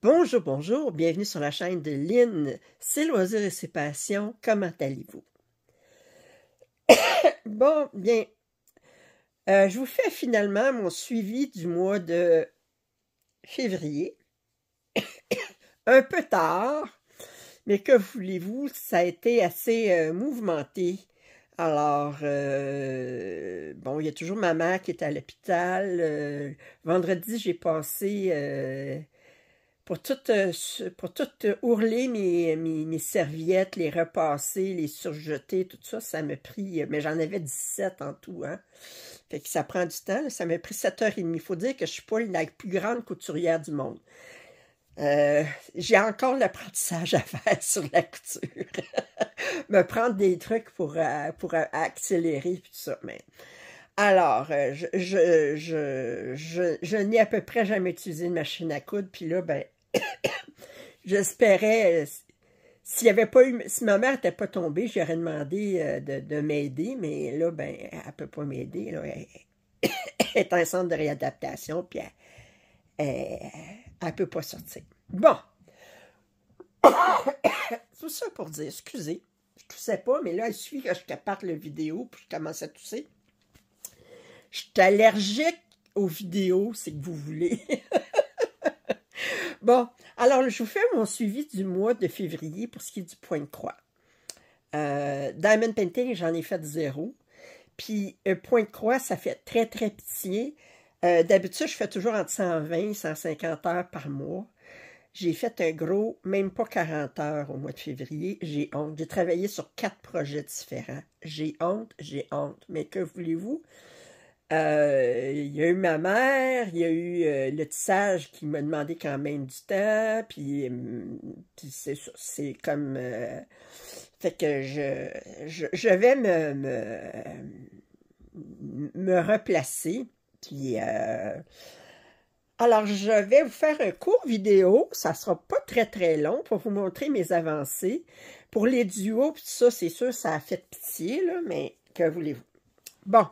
Bonjour, bonjour, bienvenue sur la chaîne de Lynn, c'est loisirs et ses passions, comment allez-vous? Bon, bien, je vous fais finalement mon suivi du mois de février, un peu tard, mais que voulez-vous, ça a été assez mouvementé. Alors, bon, il y a toujours ma mère qui est à l'hôpital. Vendredi, j'ai passé... pour tout ourler mes serviettes, les repasser, les surjeter, tout ça, ça m'a pris... Mais j'en avais 17 en tout, hein. Fait que ça prend du temps, là. Ça m'a pris 7h30. Il faut dire que je suis pas la plus grande couturière du monde. J'ai encore l'apprentissage à faire sur la couture. Me prendre des trucs pour accélérer, puis tout ça, mais... Alors, je n'ai à peu près jamais utilisé une machine à coudre, puis là, ben, j'espérais, s'il y avait pas eu, si ma mère n'était pas tombée, j'aurais demandé de m'aider, mais là, ben, elle peut pas m'aider, là, elle est en centre de réadaptation, puis elle peut pas sortir. Bon, tout ça pour dire, excusez, je toussais pas, mais là, il suffit que je parte la vidéo, puis je commence à tousser. Je suis allergique aux vidéos, c'est que vous voulez. Bon, alors je vous fais mon suivi du mois de février pour ce qui est du point de croix. Diamond Painting, j'en ai fait 0. Puis point de croix, ça fait très, très pitié. D'habitude, je fais toujours entre 120 et 150 heures par mois. J'ai fait un gros, même pas 40 heures au mois de février. J'ai honte. J'ai travaillé sur 4 projets différents. J'ai honte. Mais que voulez-vous? Il y a eu ma mère, il y a eu le tissage qui m'a demandé quand même du temps, puis c'est comme... fait que je vais me replacer, puis... alors, je vais vous faire un court vidéo, ça sera pas très très long, pour vous montrer mes avancées. Pour les duos, puis tout ça, c'est sûr, ça a fait pitié, là, mais que voulez-vous? Bon.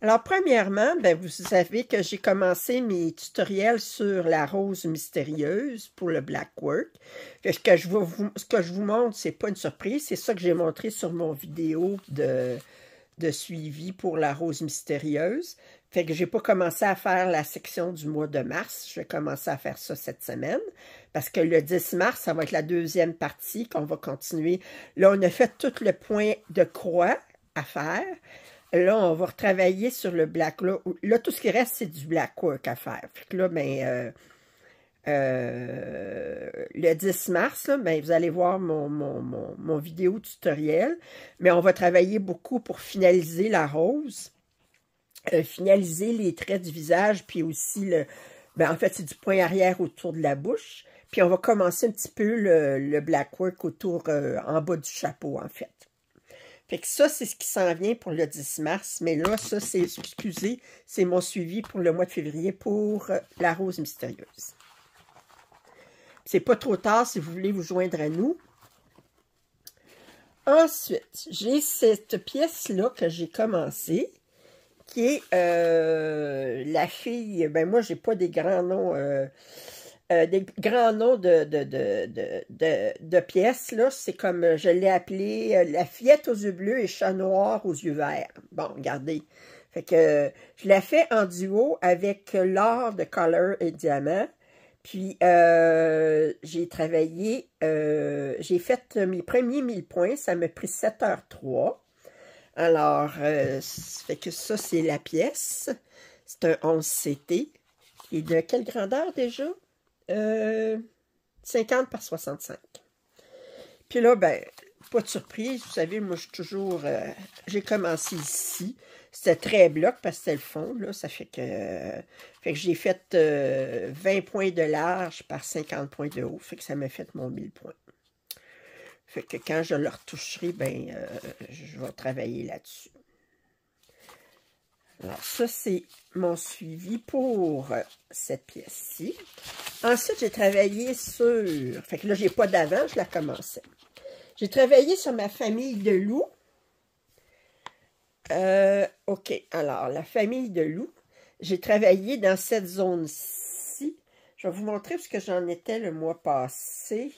Alors, premièrement, ben, vous savez que j'ai commencé mes tutoriels sur la rose mystérieuse pour le Blackwork. Ce que je vous montre, c'est pas une surprise, c'est ça que j'ai montré sur mon vidéo de suivi pour la rose mystérieuse. Fait que j'ai pas commencé à faire la section du mois de mars, je vais commencer à faire ça cette semaine, parce que le 10 mars, ça va être la deuxième partie qu'on va continuer. Là, on a fait tout le point de croix à faire. Là, on va retravailler sur le black. Là, tout ce qui reste, c'est du blackwork à faire. Fait que là, ben, le 10 mars, là, ben, vous allez voir mon vidéo tutoriel. Mais on va travailler beaucoup pour finaliser la rose. Finaliser les traits du visage, puis aussi, ben, en fait, c'est du point arrière autour de la bouche. Puis on va commencer un petit peu le blackwork autour, en bas du chapeau, en fait. Fait que ça, c'est ce qui s'en vient pour le 10 mars. Mais là, ça, c'est, excusez, c'est mon suivi pour le mois de février pour la rose mystérieuse. C'est pas trop tard si vous voulez vous joindre à nous. Ensuite, j'ai cette pièce-là que j'ai commencé, qui est la fille, ben moi, j'ai pas des grands noms... des grands noms de pièces, là, c'est comme je l'ai appelé la fillette aux yeux bleus et chat noir aux yeux verts. Bon, regardez. Fait que je l'ai fait en duo avec l'or de Color et Diamant. Puis j'ai travaillé, j'ai fait mes premiers 1000 points, ça m'a pris 7h03. Alors, fait que ça, c'est la pièce. C'est un 11CT. Et de quelle grandeur déjà? 50 par 65. Puis là, ben, pas de surprise, vous savez, moi, je suis toujours... j'ai commencé ici. C'était très bloc parce que c'était le fond, là. Ça fait que j'ai fait 20 points de large par 50 points de haut. Fait que ça m'a fait mon 1000 points. Fait que quand je le retoucherai, ben, je vais travailler là-dessus. Alors, ça, c'est mon suivi pour cette pièce-ci. Ensuite, j'ai travaillé sur... Fait que là, j'ai pas d'avant, je la commençais. J'ai travaillé sur ma famille de loups. OK, alors, la famille de loups. J'ai travaillé dans cette zone-ci. Je vais vous montrer parce que j'en étais le mois passé.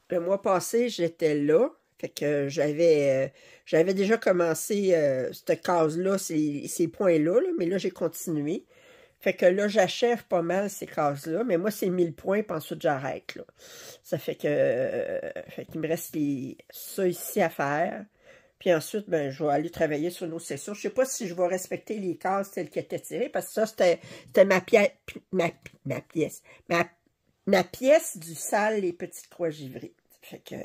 Le mois passé, j'étais là. Fait que j'avais déjà commencé cette case-là, ces points-là, là, mais là, j'ai continué. Fait que là, j'achève pas mal ces cases-là, mais moi, c'est 1000 points, puis ensuite, j'arrête, là. Ça fait que... fait qu'il me reste ça ici à faire. Puis ensuite, ben, je vais aller travailler sur nos sessions. Je sais pas si je vais respecter les cases telles qu'elles étaient tirées, parce que ça, c'était ma pièce. Ma pièce du salle Les Petites Croix Givrées. Fait que...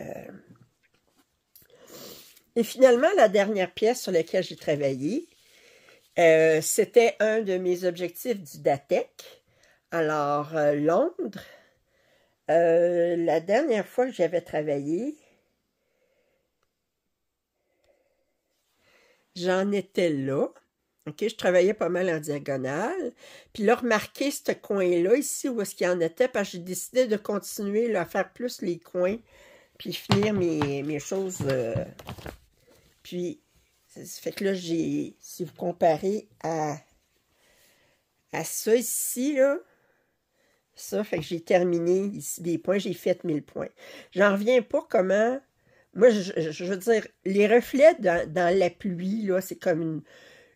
Et finalement, la dernière pièce sur laquelle j'ai travaillé, c'était un de mes objectifs du DATEC. Alors, Londres, la dernière fois que j'avais travaillé, j'en étais là. OK, je travaillais pas mal en diagonale. Puis là, remarquez ce coin-là, ici, où est-ce qu'il y en était, parce que j'ai décidé de continuer là, à faire plus les coins, puis finir mes choses. Puis, ça fait que là, si vous comparez à ça ici, là, ça, fait que j'ai terminé ici des points, j'ai fait 1000 points. J'en reviens pas comment... Moi, je veux dire, les reflets dans la pluie, là, c'est comme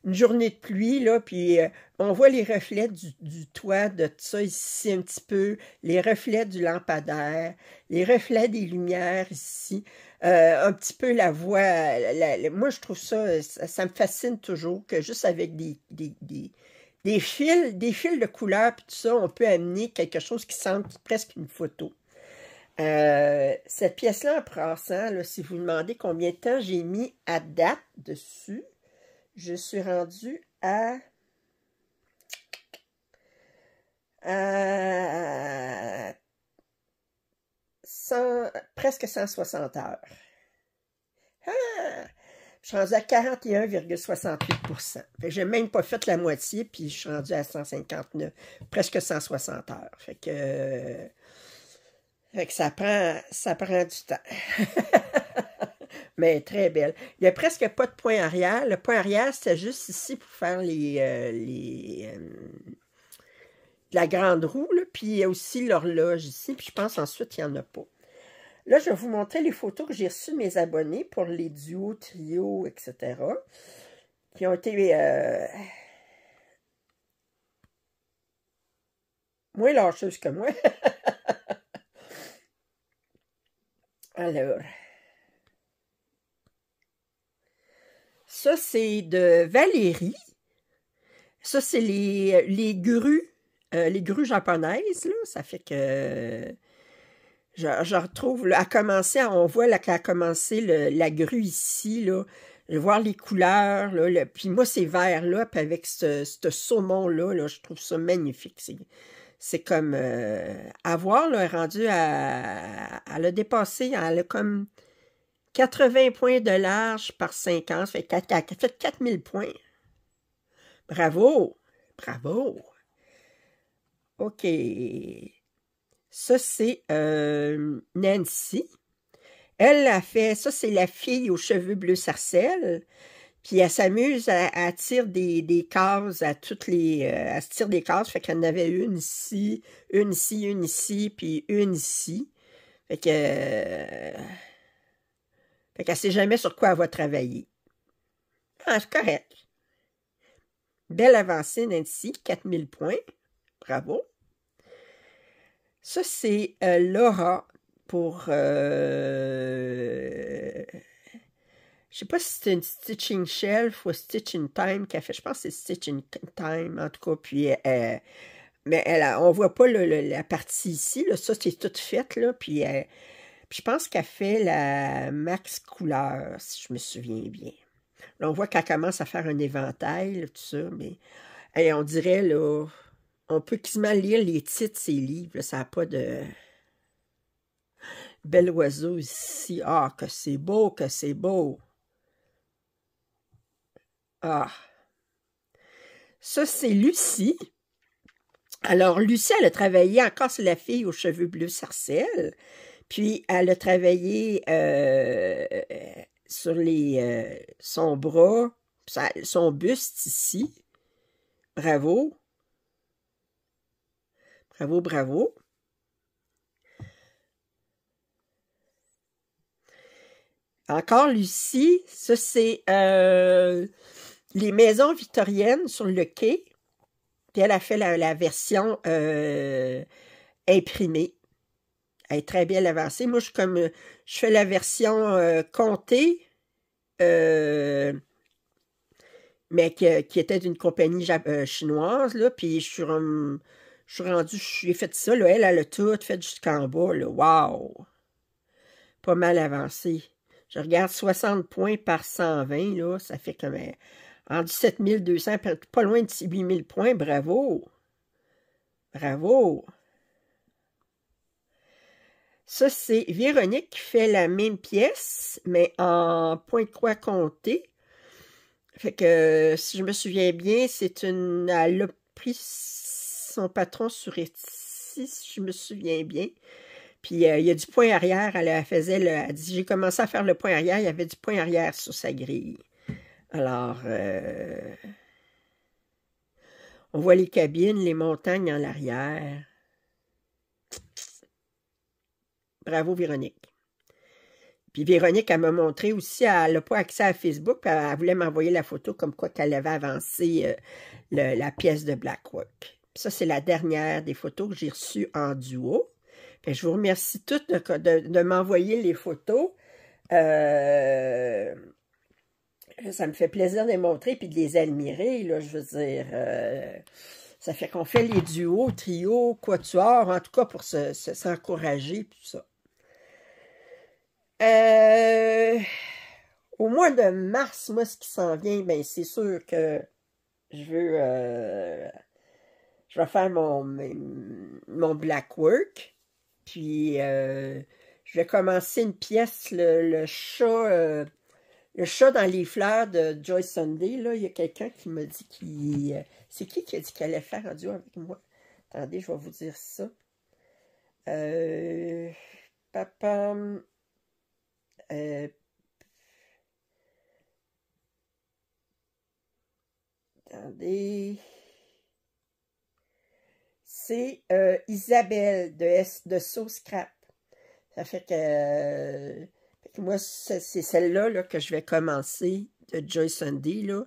une journée de pluie, là, puis on voit les reflets du toit de tout ça ici un petit peu, les reflets du lampadaire, les reflets des lumières ici, un petit peu la voix. Moi, je trouve ça me fascine toujours que juste avec des fils de couleurs, puis tout ça, on peut amener quelque chose qui semble presque une photo. Cette pièce-là, en passant, là, si vous me demandez combien de temps j'ai mis à date dessus, je suis rendue à presque 160 heures. Ah! Je suis rendue à 41,68 %. Je n'ai même pas fait la moitié, puis je suis rendue à 159, presque 160 heures. Fait que ça prend du temps. Mais très belle. Il n'y a presque pas de point arrière. Le point arrière, c'était juste ici pour faire la grande roue. Là. Puis il y a aussi l'horloge ici. Puis je pense ensuite, il n'y en a pas. Là, je vais vous montrer les photos que j'ai reçues de mes abonnés pour les duos, trios, etc. Qui ont été moins lâcheuses que moi. Alors... Ça, c'est de Valérie. Ça, c'est les grues japonaises, là. Ça fait que je retrouve, là, on voit là qu'elle a commencé la grue ici, là. Voir les couleurs, là. Puis moi, c'est vert, là, puis avec ce saumon-là, là, je trouve ça magnifique. C'est comme, à voir, là, elle est rendue elle a dépassé, elle a comme 80 points de large par 50, ça fait 4000 points. Bravo! Bravo! OK. Ça, c'est Nancy. Elle a fait, ça, c'est la fille aux cheveux bleu sarcelle. Puis elle s'amuse à tirer des cases à toutes les... elle se tire des cases, fait qu'elle en avait une ici, puis une ici. Fait que... Fait qu'elle ne sait jamais sur quoi elle va travailler. Ah, c'est correct. Belle avancée, Nancy, 4000 points. Bravo. Ça, c'est Laura pour... je sais pas si c'est une Stitching Shelf ou Stitching Time qu'elle fait. Je pense que c'est Stitching Time, en tout cas. Puis, mais on voit pas la partie ici. Là, ça, c'est tout fait. Là, puis je pense qu'elle fait la max couleur, si je me souviens bien. Là, on voit qu'elle commence à faire un éventail, là, tout ça, mais on dirait, là, on peut quasiment lire les titres de ces livres, là, ça n'a pas de... Bel oiseau ici. Ah, que c'est beau, que c'est beau. Ah. Ça, c'est Lucie. Alors, Lucie, elle a travaillé encore sur la fille aux cheveux bleus sarcelle. Puis, elle a travaillé sur son bras, son buste ici. Bravo. Bravo, bravo. Encore Lucie, ça c'est les maisons victoriennes sur le quai. Puis elle a fait la version imprimée. Elle est très bien avancée. Moi, je fais la version comptée, mais qui était d'une compagnie chinoise, là. Puis je suis rendue, j'ai fait ça, là. Elle a tout fait jusqu'en bas, là. Wow! Pas mal avancé. Je regarde 60 points par 120, là. Ça fait comme rendu 7200, pas loin de 8000 points. Bravo! Bravo! Ça, c'est Véronique qui fait la même pièce, mais en point de croix compté. Fait que, si je me souviens bien, elle a pris son patron sur Etsy, si je me souviens bien. Puis, il y a du point arrière, elle dit, j'ai commencé à faire le point arrière, il y avait du point arrière sur sa grille. Alors, on voit les cabines, les montagnes en arrière. Bravo, Véronique. Puis Véronique, elle m'a montré aussi, elle n'a pas accès à Facebook, puis elle voulait m'envoyer la photo comme quoi qu'elle avait avancé la pièce de Blackwork. Puis ça, c'est la dernière des photos que j'ai reçues en duo. Puis je vous remercie toutes de m'envoyer les photos. Ça me fait plaisir de les montrer puis de les admirer, là, je veux dire. Ça fait qu'on fait les duos, trios, quatuors, en tout cas pour s'encourager, tout ça. Au mois de mars, moi, ce qui s'en vient, ben c'est sûr que je vais faire mon Blackwork. Puis, je vais commencer une pièce, le chat dans les fleurs de Joyce Sunday. Là, il y a quelqu'un qui m'a dit c'est qui a dit qu'elle allait faire un duo avec moi? Attendez, je vais vous dire ça. Papa... attendez. C'est Isabelle de Sauce Crap. Ça fait que moi, c'est celle-là là, que je vais commencer de Joy Sunday. Là.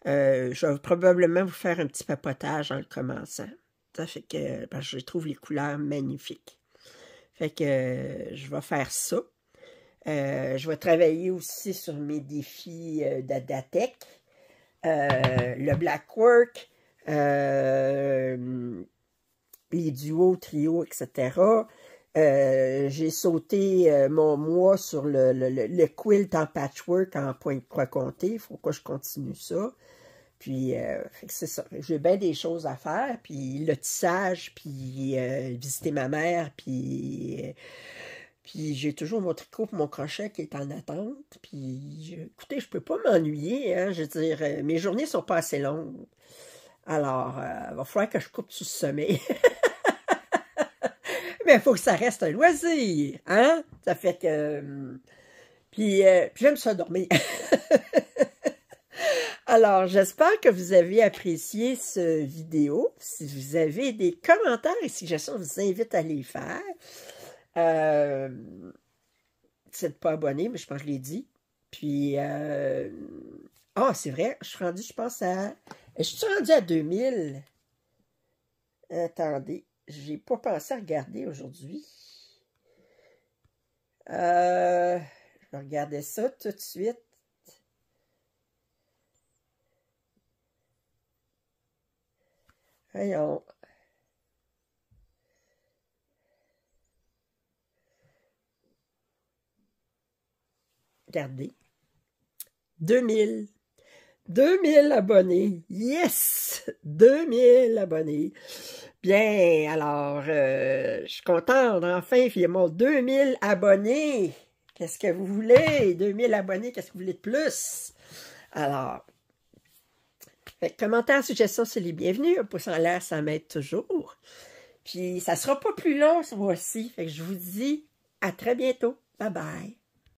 Je vais probablement vous faire un petit papotage en le commençant. Ça fait que je trouve les couleurs magnifiques. Fait que je vais faire ça. Je vais travailler aussi sur mes défis d'Adatech. Le Blackwork, les duos, trios, etc. J'ai sauté mon mois sur le quilt en patchwork en point de croix compté. Il faut que je continue ça. Puis, c'est ça. J'ai bien des choses à faire. Puis, le tissage, puis visiter ma mère, puis j'ai toujours mon tricot et mon crochet qui est en attente. Puis, écoutez, je peux pas m'ennuyer. Hein, je veux dire, mes journées sont pas assez longues. Alors, il va falloir que je coupe tout ce sommeil. Mais il faut que ça reste un loisir. Hein? Ça fait que... Puis j'aime ça dormir. Alors, j'espère que vous avez apprécié cette vidéo. Si vous avez des commentaires et suggestions, je vous invite à les faire. C'est pas abonné, mais je pense que je l'ai dit. Puis, c'est vrai, je suis rendu, je pense, je suis rendu à 2000. Attendez, j'ai pas pensé à regarder aujourd'hui. Je vais regarder ça tout de suite. Voyons. Regardez. 2000. 2000 abonnés. Yes! 2000 abonnés. Bien, alors, je suis contente. Enfin, il y a mon 2000 abonnés. Qu'est-ce que vous voulez? 2000 abonnés, qu'est-ce que vous voulez de plus? Alors, commentaires, suggestions, c'est les bienvenus. Un pouce en l'air, ça m'aide toujours. Puis, ça sera pas plus long ce mois-ci. Fait que je vous dis à très bientôt. Bye bye.